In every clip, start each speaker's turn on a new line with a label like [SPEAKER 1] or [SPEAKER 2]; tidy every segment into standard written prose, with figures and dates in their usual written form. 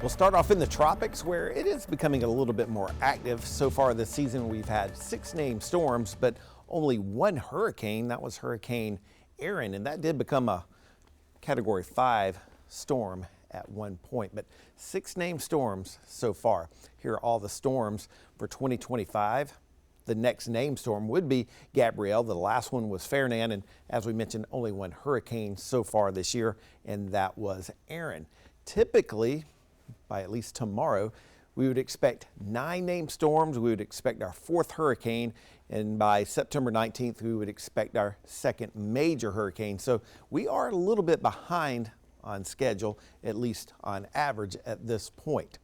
[SPEAKER 1] We'll start off in the tropics where it is becoming a little bit more active. So far this season, we've had 6 named storms, but only 1 hurricane. That was Hurricane Aaron, and that did become a Category 5 storm at one point, but 6 named storms so far. Here are all the storms for 2025. The next named storm would be Gabrielle. The last one was Fernand, and as we mentioned, only 1 hurricane so far this year, and that was Aaron. Typically, by at least tomorrow, we would expect 9 named storms. We would expect our 4th hurricane, and by September 19th, we would expect our 2nd major hurricane. So we are a little bit behind on schedule, at least on average at this point.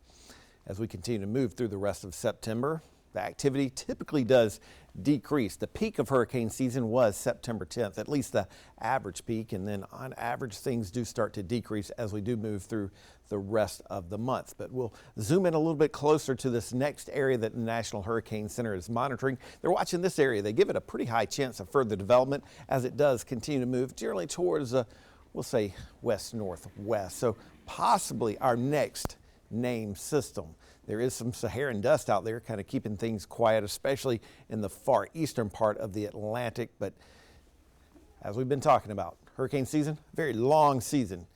[SPEAKER 1] As we continue to move through the rest of September, the activity typically does decrease. The peak of hurricane season was September 10th, at least the average peak, and then on average things do start to decrease as we do move through the rest of the month. But we'll zoom in a little bit closer to this next area that the National Hurricane Center is monitoring. They're watching this area. They give it a pretty high chance of further development as it does continue to move generally towards, we'll say, west-northwest. So possibly our next named system. There is some Saharan dust out there kind of keeping things quiet, especially in the far eastern part of the Atlantic. But as we've been talking about, hurricane season, very long season.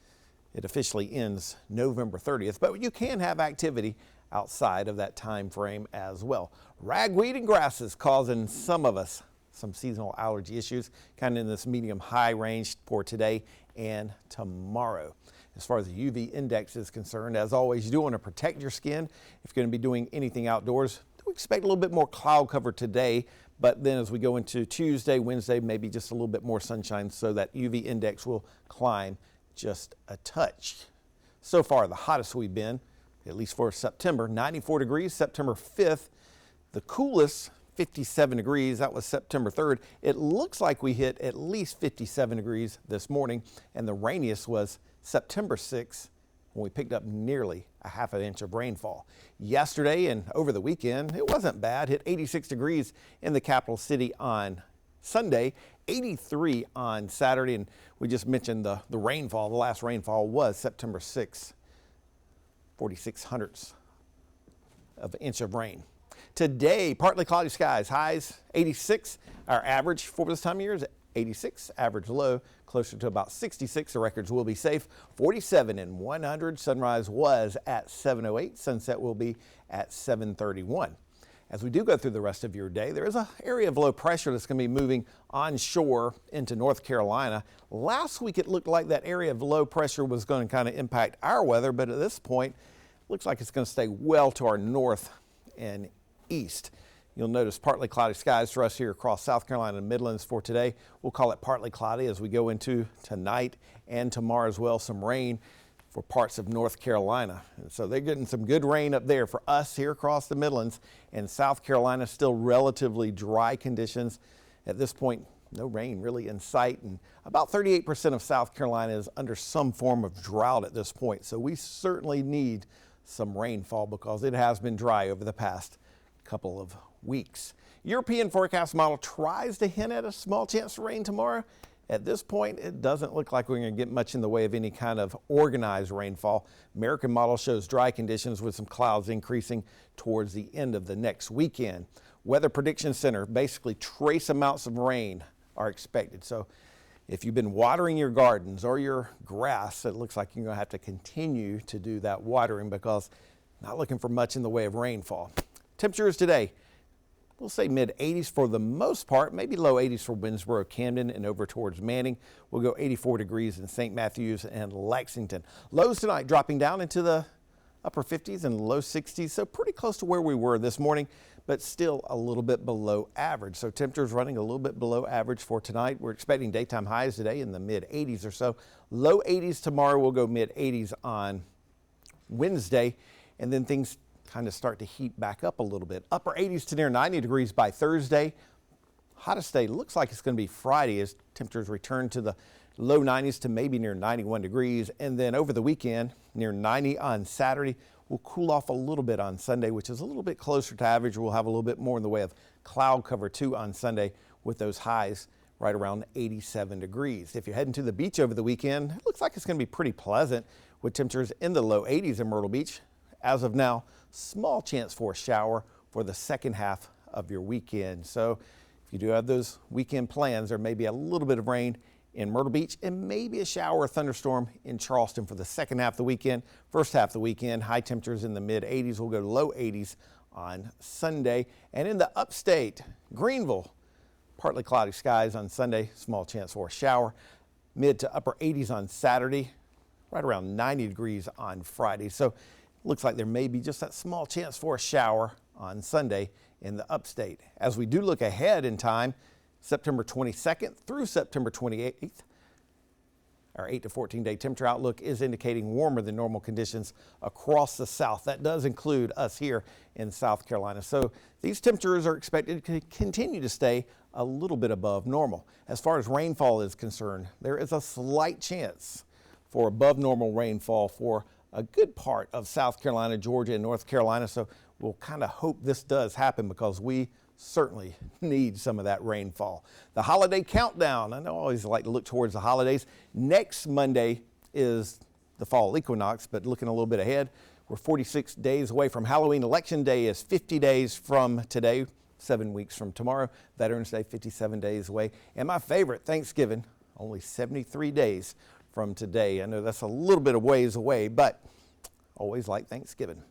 [SPEAKER 1] It officially ends November 30th, but you can have activity outside of that time frame as well. Ragweed and grasses causing some of us some seasonal allergy issues, kind of in this medium-high range for today and tomorrow. As far as the UV index is concerned, as always, you do want to protect your skin. If you're going to be doing anything outdoors, we expect a little bit more cloud cover today, but then as we go into Tuesday, Wednesday, maybe just a little bit more sunshine, so that UV index will climb just a touch. So far, the hottest we've been, at least for September, 94 degrees, September 5th. The coolest, 57 degrees, that was September 3rd. It looks like we hit at least 57 degrees this morning, and the rainiest was September 6th, when we picked up nearly a ½ inch of rainfall. Yesterday and over the weekend, it wasn't bad. Hit 86 degrees in the capital city on Sunday, 83 on Saturday, and we just mentioned the rainfall. The last rainfall was September 6th, 46 hundredths of an inch of rain. Today, partly cloudy skies, highs 86. Our average for this time of year is 86, average low closer to about 66. The records will be safe. 47 and 100. Sunrise was at 7:08. Sunset will be at 7:31. As we do go through the rest of your day, there is an area of low pressure that's going to be moving onshore into North Carolina. Last week, it looked like that area of low pressure was going to kind of impact our weather, but at this point, it looks like it's going to stay well to our north and east. You'll notice partly cloudy skies for us here across South Carolina and Midlands for today. We'll call it partly cloudy as we go into tonight and tomorrow as well. Some rain for parts of North Carolina. And so they're getting some good rain up there for us here across the Midlands, and South Carolina still relatively dry conditions. At this point, no rain really in sight, and about 38% of South Carolina is under some form of drought at this point. So we certainly need some rainfall because it has been dry over the past couple of weeks. European forecast model tries to hint at a small chance of rain tomorrow. At this point, it doesn't look like we're going to get much in the way of any kind of organized rainfall. American model shows dry conditions with some clouds increasing towards the end of the next weekend. Weather Prediction Center, basically trace amounts of rain are expected. So if you've been watering your gardens or your grass, it looks like you're going to have to continue to do that watering because not looking for much in the way of rainfall. Temperatures today, we'll say mid-80s for the most part, maybe low 80s for Winsboro, Camden, and over towards Manning. We'll go 84 degrees in St. Matthews and Lexington. Lows tonight dropping down into the upper 50s and low 60s, so pretty close to where we were this morning, but still a little bit below average. So temperatures running a little bit below average for tonight. We're expecting daytime highs today in the mid-80s or so. Low 80s tomorrow. We'll go mid-80s on Wednesday, and then things kind of start to heat back up a little bit. Upper 80s to near 90 degrees by Thursday. Hottest day looks like it's going to be Friday as temperatures return to the low 90s to maybe near 91 degrees. And then over the weekend, near 90 on Saturday. We'll cool off a little bit on Sunday, which is a little bit closer to average. We'll have a little bit more in the way of cloud cover too on Sunday with those highs right around 87 degrees. If you're heading to the beach over the weekend, it looks like it's going to be pretty pleasant. with temperatures in the low 80s in Myrtle Beach. As of now, small chance for a shower for the second half of your weekend. So if you do have those weekend plans, there may be a little bit of rain in Myrtle Beach and maybe a shower or thunderstorm in Charleston for the second half of the weekend. First half of the weekend, high temperatures in the mid 80s. We'll go to low 80s on Sunday. And in the upstate, Greenville, partly cloudy skies on Sunday, small chance for a shower. Mid to upper 80s on Saturday, right around 90 degrees on Friday. So looks like there may be just that small chance for a shower on Sunday in the upstate. As we do look ahead in time, September 22nd through September 28th, our 8 to 14 day temperature outlook is indicating warmer than normal conditions across the south. That does include us here in South Carolina. So these temperatures are expected to continue to stay a little bit above normal. As far as rainfall is concerned, there is a slight chance for above normal rainfall for a good part of South Carolina, Georgia, and North Carolina. So we'll kind of hope this does happen because we certainly need some of that rainfall. The holiday countdown. I know I always like to look towards the holidays. Next Monday is the fall equinox, but looking a little bit ahead, we're 46 days away from Halloween. Election Day is 50 days from today, 7 weeks from tomorrow. Veterans Day, 57 days away. And my favorite, Thanksgiving, only 73 days from today. I know that's a little bit of ways away, but always like Thanksgiving.